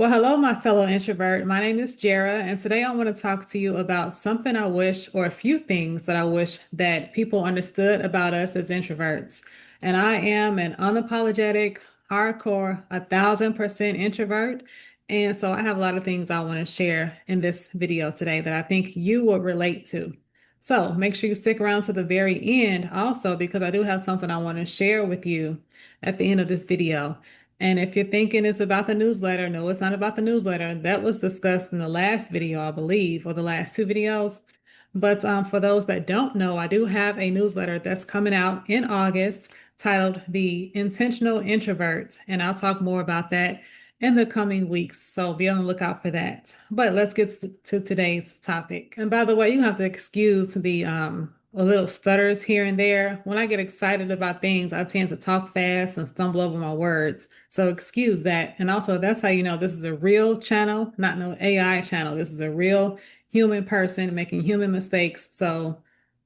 Well, hello, my fellow introvert. My name is Jera, and today I want to talk to you about something I wish, or a few things that I wish that people understood about us as introverts. And I am an unapologetic, hardcore, 1,000% introvert. And so I have a lot of things I want to share in this video today that I think you will relate to. So make sure you stick around to the very end also, because I do have something I want to share with you at the end of this video. And if you're thinking it's about the newsletter, no, it's not about the newsletter. That was discussed in the last video, I believe, or the last two videos. But for those that don't know, I do have a newsletter that's coming out in August titled The Intentional Introverts. And I'll talk more about that in the coming weeks. So be on the lookout for that. But let's get to today's topic. And by the way, you have to excuse the a little stutters here and there. When I get excited about things, I tend to talk fast and stumble over my words. So excuse that. And also, that's how you know this is a real channel, not no AI channel. This is a real human person making human mistakes. So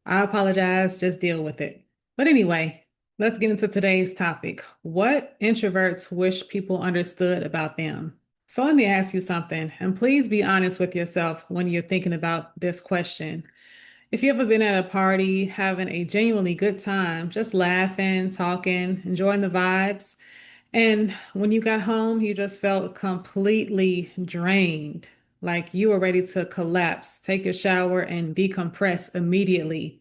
I apologize. Just deal with it. But anyway, let's get into today's topic. What introverts wish people understood about them. So let me ask you something, and please be honest with yourself when you're thinking about this question. If you ever been at a party having a genuinely good time, just laughing, talking, enjoying the vibes, and when you got home, you just felt completely drained, like you were ready to collapse, take your shower, and decompress immediately.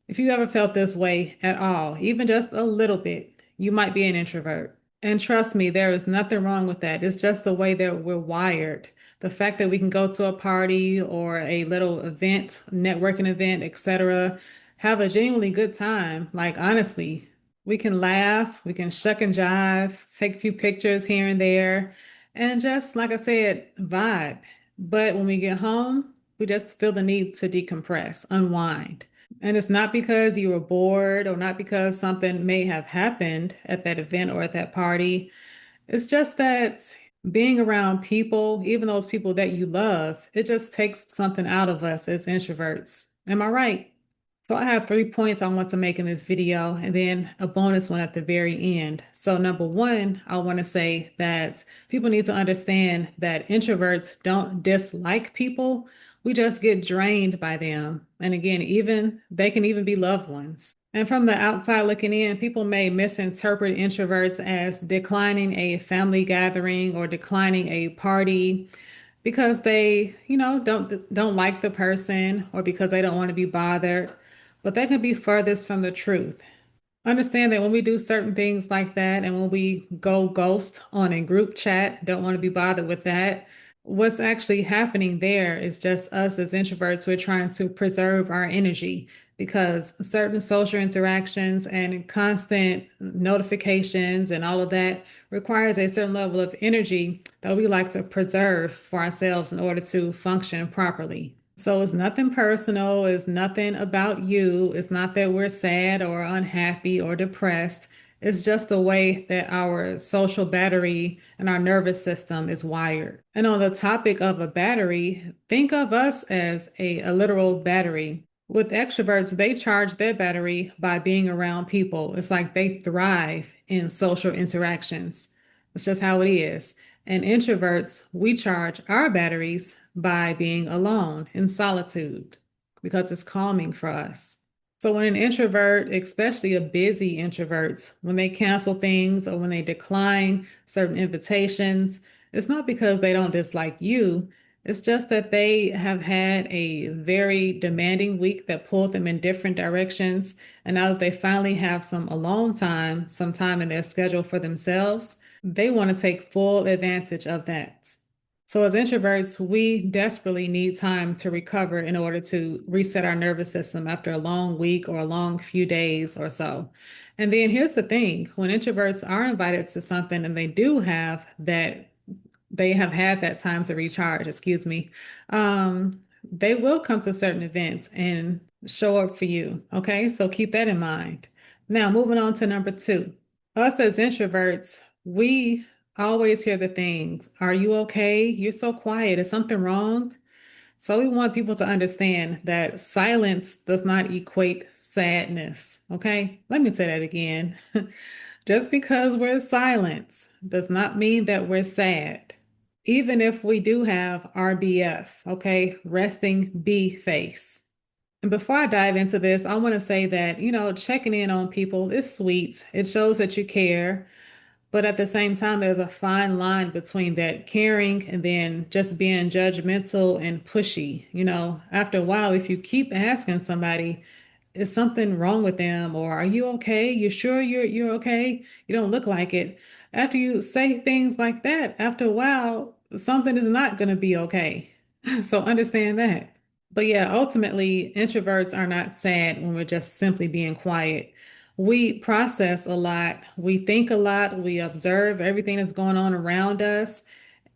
If you ever felt this way at all, even just a little bit, you might be an introvert. And trust me, there is nothing wrong with that. It's just the way that we're wired. The fact that we can go to a party or a little event, networking event, etc., have a genuinely good time. Like, honestly, we can laugh, we can shuck and jive, take a few pictures here and there, and just, like I said, vibe. But when we get home, we just feel the need to decompress, unwind. And it's not because you were bored or not because something may have happened at that event or at that party. It's just that being around people, even those people that you love, it just takes something out of us as introverts. Am I right? So I have 3 points I want to make in this video and then a bonus one at the very end. So number one, I want to say that people need to understand that introverts don't dislike people. We just get drained by them. And again, even they can even be loved ones. And from the outside looking in, people may misinterpret introverts as declining a family gathering or declining a party because they, don't like the person or because they don't want to be bothered, but that can be furthest from the truth. Understand that when we do certain things like that and when we go ghost on a group chat, don't want to be bothered with that. What's actually happening there is just us as introverts, we're trying to preserve our energy because certain social interactions and constant notifications and all of that requires a certain level of energy that we like to preserve for ourselves in order to function properly. So it's nothing personal, it's nothing about you. It's not that we're sad or unhappy or depressed. It's just the way that our social battery and our nervous system is wired. And on the topic of a battery, think of us as a literal battery. With extroverts, they charge their battery by being around people. It's like they thrive in social interactions. It's just how it is. And introverts, we charge our batteries by being alone in solitude because it's calming for us. So when an introvert, especially a busy introverts, when they cancel things or when they decline certain invitations, it's not because they don't dislike you. It's just that they have had a very demanding week that pulled them in different directions. And now that they finally have some alone time, some time in their schedule for themselves, they want to take full advantage of that. So, as introverts, we desperately need time to recover in order to reset our nervous system after a long week or a long few days or so. And then here's the thing, when introverts are invited to something and they have had that time to recharge, excuse me, they will come to certain events and show up for you. Okay, so keep that in mind. Now, moving on to number two. Us as introverts, we always hear the things. Are you okay? You're so quiet. Is something wrong? So we want people to understand that silence does not equate sadness. Okay? Let me say that again. Just because we're silent does not mean that we're sad. even if we do have RBF, okay, resting B face. And before I dive into this, I want to say that, checking in on people is sweet. It shows that you care. But at the same time, there's a fine line between that caring and then just being judgmental and pushy. After a while, if you keep asking somebody, is something wrong with them? Or are you okay? You sure you're okay? You don't look like it. After you say things like that, after a while, something is not going to be okay. So understand that. But yeah, ultimately, introverts are not sad when we're just simply being quiet. We process a lot, we think a lot, we observe everything that's going on around us.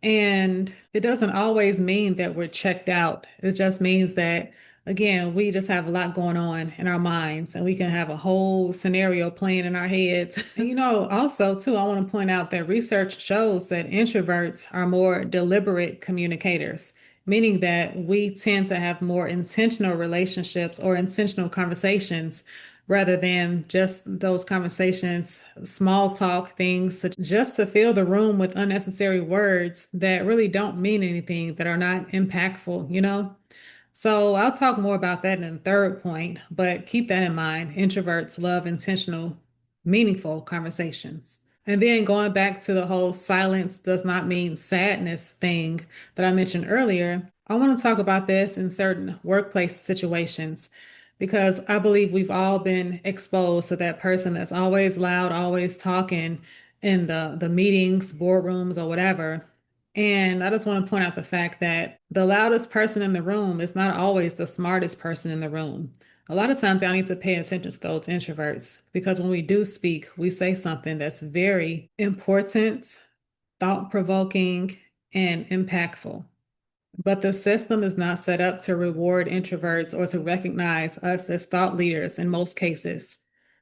And it doesn't always mean that we're checked out. It just means that, again, we just have a lot going on in our minds and we can have a whole scenario playing in our heads. And, also, too, I want to point out that research shows that introverts are more deliberate communicators, meaning that we tend to have more intentional relationships or intentional conversations rather than just those conversations, small talk things, just to fill the room with unnecessary words that really don't mean anything, that are not impactful. So I'll talk more about that in the third point, but keep that in mind. Introverts love intentional, meaningful conversations. And then going back to the whole silence does not mean sadness thing that I mentioned earlier, I want to talk about this in certain workplace situations because I believe we've all been exposed to that person that's always loud, always talking in the meetings, boardrooms, or whatever. And I just want to point out the fact that the loudest person in the room is not always the smartest person in the room. A lot of times, y'all need to pay attention to those introverts because when we do speak, we say something that's very important, thought-provoking, and impactful. But the system is not set up to reward introverts or to recognize us as thought leaders in most cases.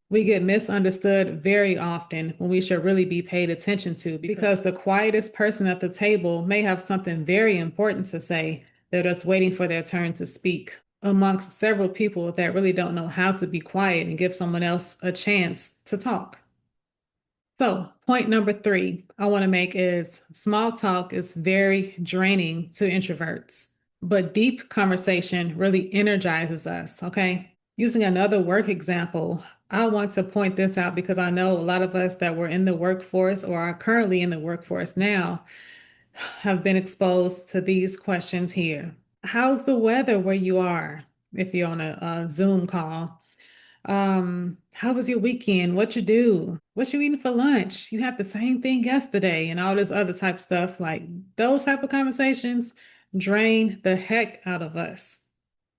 We get misunderstood very often when we should really be paid attention to because the quietest person at the table may have something very important to say. They're just waiting for their turn to speak amongst several people that really don't know how to be quiet and give someone else a chance to talk. So, point number three I want to make is small talk is very draining to introverts, but deep conversation really energizes us. Okay. Using another work example, I want to point this out because I know a lot of us that were in the workforce or are currently in the workforce now have been exposed to these questions here. How's the weather where you are if you're on a Zoom call? How was your weekend? What you do? What you eating for lunch? You had the same thing yesterday and all this other type stuff. Like those type of conversations drain the heck out of us.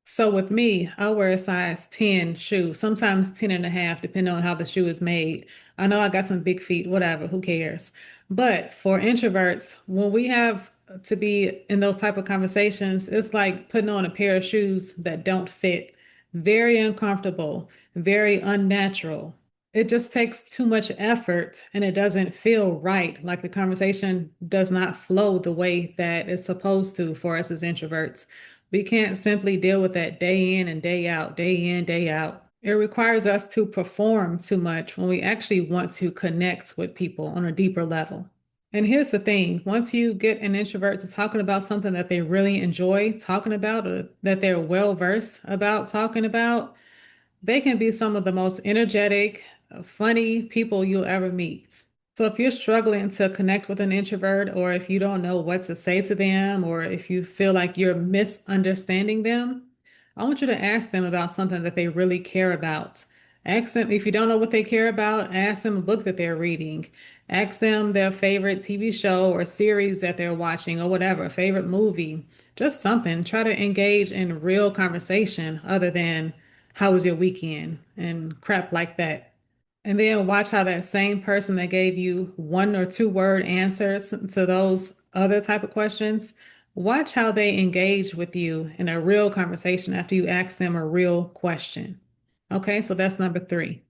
So with me, I wear a size 10 shoe, sometimes 10 and a half, depending on how the shoe is made. I know I got some big feet, whatever, who cares? But for introverts, when we have to be in those type of conversations, it's like putting on a pair of shoes that don't fit. Very uncomfortable, very unnatural. It just takes too much effort and it doesn't feel right. Like the conversation does not flow the way that it's supposed to for us as introverts. We can't simply deal with that day in and day out, day in, day out. It requires us to perform too much when we actually want to connect with people on a deeper level. And here's the thing, once you get an introvert to talking about something that they really enjoy talking about or that they're well versed about talking about, they can be some of the most energetic, funny people you'll ever meet. So if you're struggling to connect with an introvert, or if you don't know what to say to them, or if you feel like you're misunderstanding them, I want you to ask them about something that they really care about. Ask them, if you don't know what they care about, ask them a book that they're reading. Ask them their favorite TV show or series that they're watching or whatever, favorite movie. Just something. Try to engage in real conversation other than how was your weekend and crap like that. And then watch how that same person that gave you one or two word answers to those other type of questions, watch how they engage with you in a real conversation after you ask them a real question. Okay, so that's number three.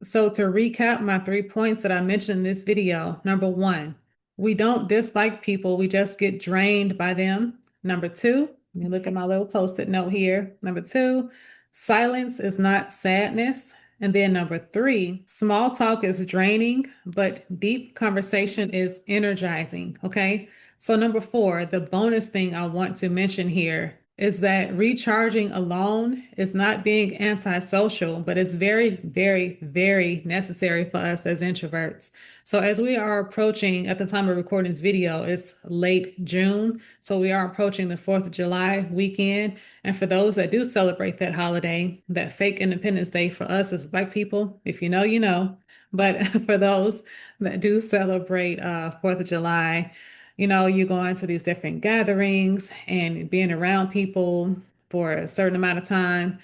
So to recap my 3 points that I mentioned in this video, number one, we don't dislike people, we just get drained by them. Number two, let me look at my little post-it note here. Number two, silence is not sadness. And then number three, small talk is draining, but deep conversation is energizing. Okay. So, number four, the bonus thing I want to mention here is that recharging alone is not being antisocial, but it's very, very, very necessary for us as introverts. So, as we are approaching, at the time of recording this video, it's late June. So, we are approaching the 4th of July weekend. And for those that do celebrate that holiday, that fake Independence Day for us as Black people, if you know, you know. But for those that do celebrate 4th of July, you go into these different gatherings and being around people for a certain amount of time.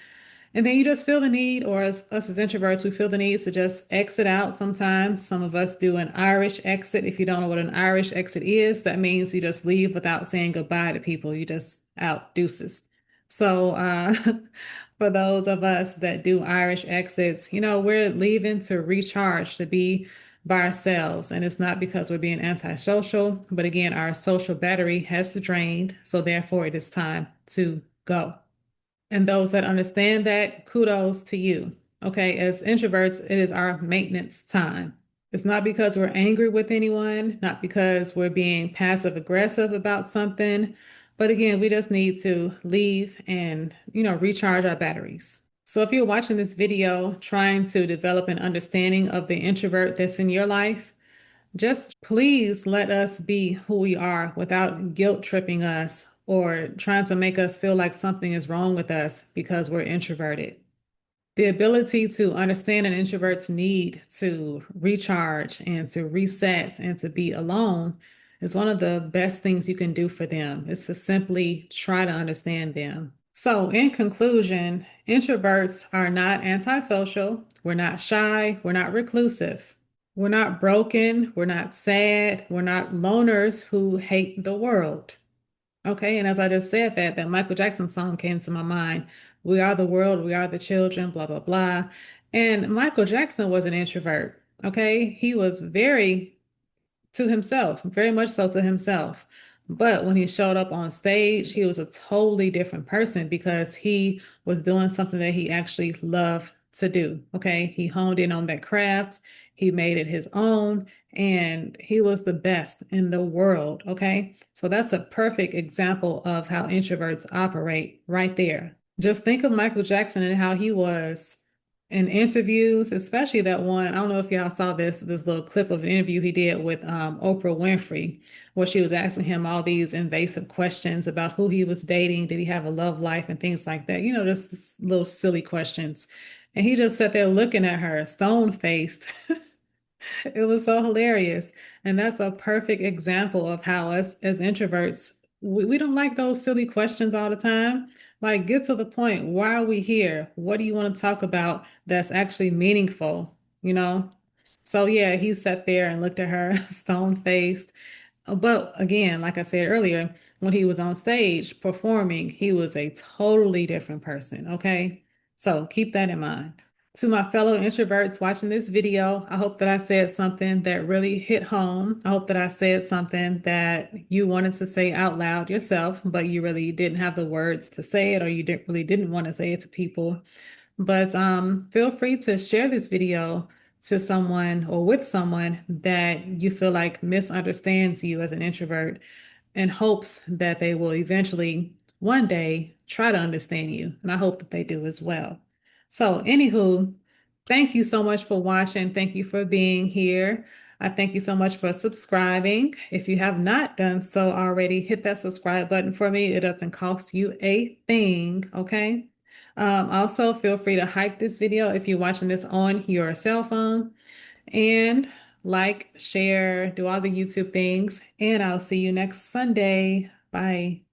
And then you just feel the need, or as us as introverts, we feel the need to just exit out sometimes. Some of us do an Irish exit. If you don't know what an Irish exit is, that means you just leave without saying goodbye to people. You just out deuces. So, for those of us that do Irish exits, we're leaving to recharge, to be by ourselves. And it's not because we're being antisocial, but again, our social battery has drained. So, therefore, it is time to go. And those that understand that, kudos to you. Okay, as introverts, it is our maintenance time. It's not because we're angry with anyone, not because we're being passive aggressive about something, but again, we just need to leave and, recharge our batteries. So if you're watching this video trying to develop an understanding of the introvert that's in your life, just please let us be who we are without guilt tripping us or trying to make us feel like something is wrong with us because we're introverted. The ability to understand an introvert's need to recharge and to reset and to be alone is one of the best things you can do for them, is to simply try to understand them. So, in conclusion, introverts are not antisocial. We're not shy. We're not reclusive. We're not broken. We're not sad. We're not loners who hate the world. Okay, and as I just said that Michael Jackson song came to my mind. We are the world, we are the children, blah, blah, blah. And Michael Jackson was an introvert. Okay, he was very to himself, very much so to himself. But when he showed up on stage, he was a totally different person because he was doing something that he actually loved to do. Okay. He honed in on that craft, he made it his own, and he was the best in the world. Okay. So that's a perfect example of how introverts operate right there. Just think of Michael Jackson and how he was in interviews, especially that one. I don't know if y'all saw this little clip of an interview he did with Oprah Winfrey, where she was asking him all these invasive questions about who he was dating, did he have a love life, and things like that. Just little silly questions. And he just sat there looking at her, stone faced. It was so hilarious. And that's a perfect example of how us as introverts, we don't like those silly questions all the time. Like, get to the point. Why are we here? What do you want to talk about that's actually meaningful? You know? So, yeah, he sat there and looked at her stone faced. But again, like I said earlier, when he was on stage performing, he was a totally different person. Okay. So keep that in mind. To my fellow introverts watching this video, I hope that I said something that really hit home. I hope that I said something that you wanted to say out loud yourself, but you really didn't have the words to say it, or you didn't want to say it to people. But feel free to share this video to someone or with someone that you feel like misunderstands you as an introvert, in hopes that they will eventually one day try to understand you. And I hope that they do as well. So, anywho, thank you so much for watching. Thank you for being here. I thank you so much for subscribing. If you have not done so already, hit that subscribe button for me. It doesn't cost you a thing, okay? Also, feel free to hype this video if you're watching this on your cell phone, and like, share, do all the YouTube things. And I'll see you next Sunday. Bye.